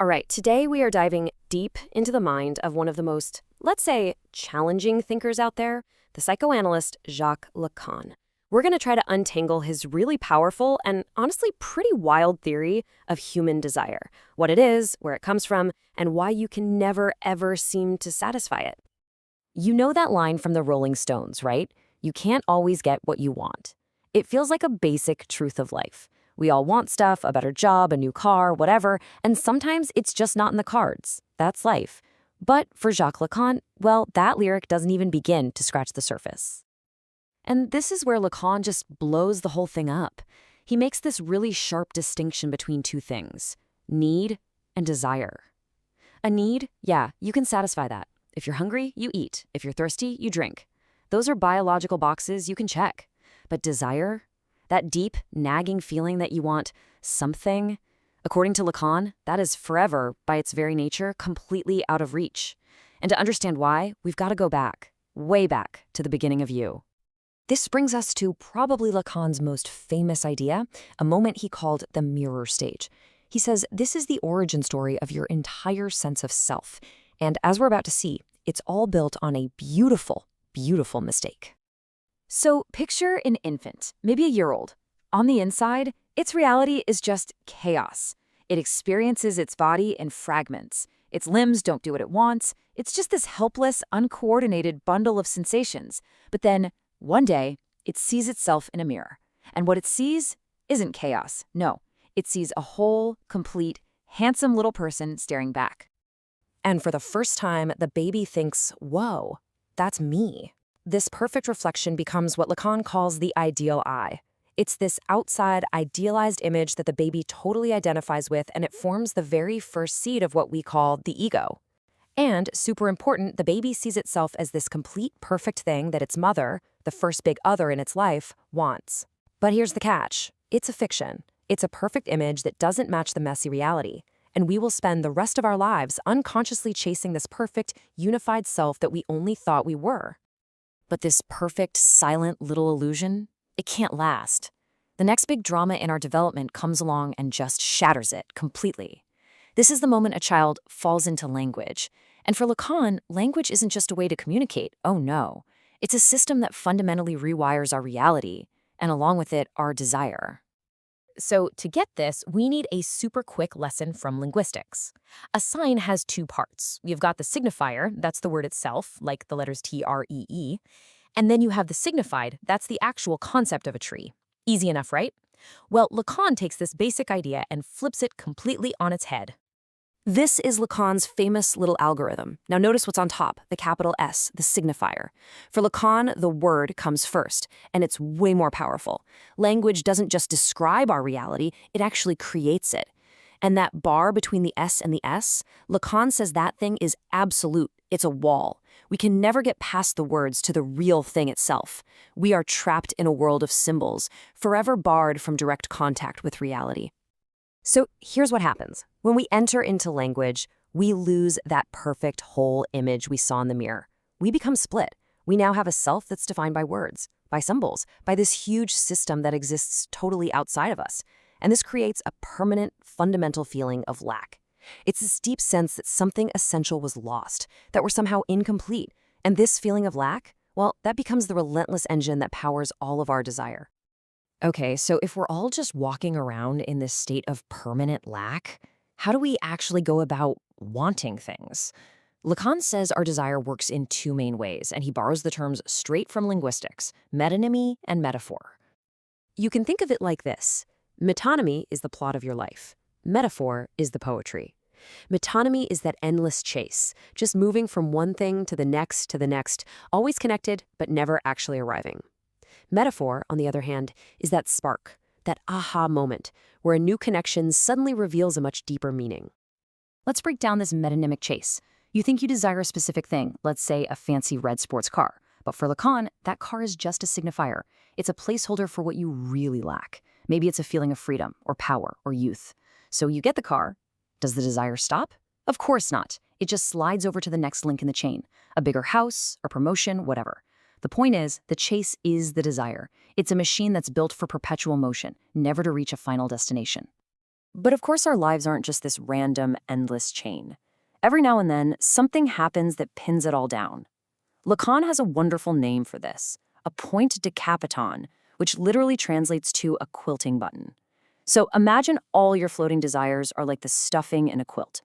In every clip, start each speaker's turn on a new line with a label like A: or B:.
A: All right, today we are diving deep into the mind of one of the most, let's say, challenging thinkers out there, the psychoanalyst Jacques Lacan. We're going to try to untangle his really powerful and honestly pretty wild theory of human desire, what it is, where it comes from, and why you can never ever seem to satisfy it. You know that line from the Rolling Stones, right? You can't always get what you want. It feels like a basic truth of life. We all want stuff, a better job, a new car, whatever, and sometimes it's just not in the cards. That's life. But for Jacques Lacan, well, that lyric doesn't even begin to scratch the surface. And this is where Lacan just blows the whole thing up. He makes this really sharp distinction between two things: need and desire. A need, yeah, you can satisfy that. If you're hungry, you eat. If you're thirsty, you drink. Those are biological boxes you can check. But desire? That deep, nagging feeling that you want something, according to Lacan, that is forever, by its very nature, completely out of reach. And to understand why, we've got to go back, way back, to the beginning of you. This brings us to probably Lacan's most famous idea, a moment he called the mirror stage. He says this is the origin story of your entire sense of self. And as we're about to see, it's all built on a beautiful, beautiful mistake. So picture an infant, maybe a year old. On the inside, its reality is just chaos. It experiences its body in fragments. Its limbs don't do what it wants. It's just this helpless, uncoordinated bundle of sensations. But then, one day, it sees itself in a mirror. And what it sees isn't chaos. No, it sees a whole, complete, handsome little person staring back. And for the first time, the baby thinks, whoa, that's me. This perfect reflection becomes what Lacan calls the ideal I. It's this outside, idealized image that the baby totally identifies with, and it forms the very first seed of what we call the ego. And, super important, the baby sees itself as this complete, perfect thing that its mother, the first big other in its life, wants. But here's the catch. It's a fiction. It's a perfect image that doesn't match the messy reality. And we will spend the rest of our lives unconsciously chasing this perfect, unified self that we only thought we were. But this perfect, silent little illusion, it can't last. The next big drama in our development comes along and just shatters it completely. This is the moment a child falls into language. And for Lacan, language isn't just a way to communicate. Oh no. It's a system that fundamentally rewires our reality, and along with it, our desire. So to get this, we need a super quick lesson from linguistics. A sign has two parts. You've got the signifier, that's the word itself, like the letters T-R-E-E. And then you have the signified, that's the actual concept of a tree. Easy enough, right? Well, Lacan takes this basic idea and flips it completely on its head. This is Lacan's famous little algorithm. Now notice what's on top, the capital S, the signifier. For Lacan, the word comes first, and it's way more powerful. Language doesn't just describe our reality, it actually creates it. And that bar between the S and the S, Lacan says that thing is absolute. It's a wall. We can never get past the words to the real thing itself. We are trapped in a world of symbols, forever barred from direct contact with reality. So here's what happens. When we enter into language, we lose that perfect whole image we saw in the mirror. We become split. We now have a self that's defined by words, by symbols, by this huge system that exists totally outside of us. And this creates a permanent, fundamental feeling of lack. It's this deep sense that something essential was lost, that we're somehow incomplete. And this feeling of lack, well, that becomes the relentless engine that powers all of our desire. Okay, so if we're all just walking around in this state of permanent lack, how do we actually go about wanting things? Lacan says our desire works in two main ways, and he borrows the terms straight from linguistics: metonymy and metaphor. You can think of it like this. Metonymy is the plot of your life. Metaphor is the poetry. Metonymy is that endless chase, just moving from one thing to the next, always connected, but never actually arriving. Metaphor, on the other hand, is that spark, that aha moment, where a new connection suddenly reveals a much deeper meaning. Let's break down this metonymic chase. You think you desire a specific thing, let's say a fancy red sports car. But for Lacan, that car is just a signifier. It's a placeholder for what you really lack. Maybe it's a feeling of freedom, or power, or youth. So you get the car. Does the desire stop? Of course not. It just slides over to the next link in the chain. A bigger house, a promotion, whatever. The point is, the chase is the desire. It's a machine that's built for perpetual motion, never to reach a final destination.
B: But of course, our lives aren't just this random, endless chain. Every now and then, something happens that pins it all down. Lacan has a wonderful name for this, a point decapiton, which literally translates to a quilting button. So imagine all your floating desires are like the stuffing in a quilt.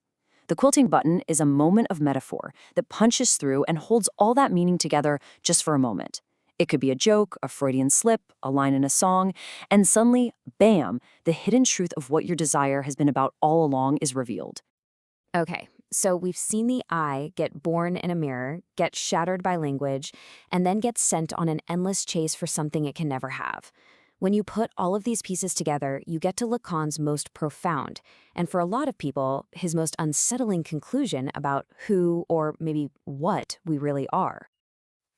B: The quilting button is a moment of metaphor that punches through and holds all that meaning together just for a moment. It could be a joke, a Freudian slip, a line in a song, and suddenly, bam, the hidden truth of what your desire has been about all along is revealed.
C: Okay, so we've seen the I get born in a mirror, get shattered by language, and then get sent on an endless chase for something it can never have. When you put all of these pieces together, you get to Lacan's most profound, and for a lot of people, his most unsettling conclusion about who, or maybe what, we really are.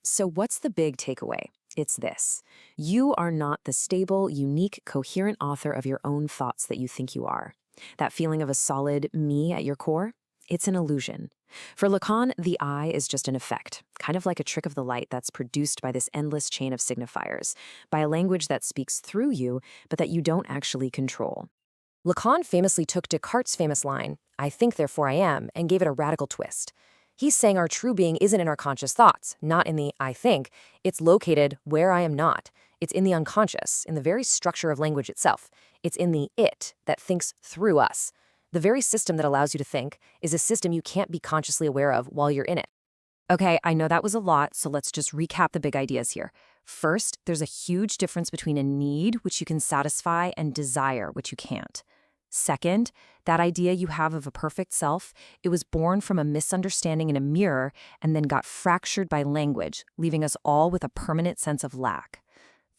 A: So what's the big takeaway? It's this. You are not the stable, unique, coherent author of your own thoughts that you think you are. That feeling of a solid me at your core? It's an illusion. For Lacan, the I is just an effect, kind of like a trick of the light that's produced by this endless chain of signifiers, by a language that speaks through you, but that you don't actually control. Lacan famously took Descartes' famous line, "I think, therefore I am," and gave it a radical twist. He's saying our true being isn't in our conscious thoughts, not in the I think. It's located where I am not. It's in the unconscious, in the very structure of language itself. It's in the it that thinks through us. The very system that allows you to think is a system you can't be consciously aware of while you're in it. Okay, I know that was a lot, so let's just recap the big ideas here. First, there's a huge difference between a need, which you can satisfy, and desire, which you can't. Second, that idea you have of a perfect self, it was born from a misunderstanding in a mirror and then got fractured by language, leaving us all with a permanent sense of lack.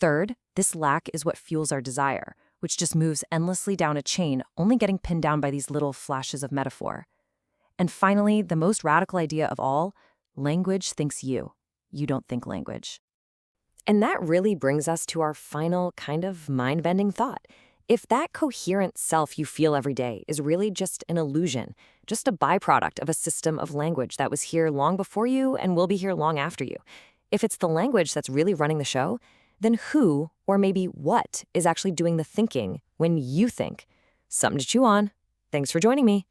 A: Third, this lack is what fuels our desire, which just moves endlessly down a chain, only getting pinned down by these little flashes of metaphor. And finally, the most radical idea of all, language thinks you. You don't think language. And that really brings us to our final kind of mind-bending thought. If that coherent self you feel every day is really just an illusion, just a byproduct of a system of language that was here long before you and will be here long after you, if it's the language that's really running the show, then who, or maybe what, is actually doing the thinking when you think? Something to chew on. Thanks for joining me.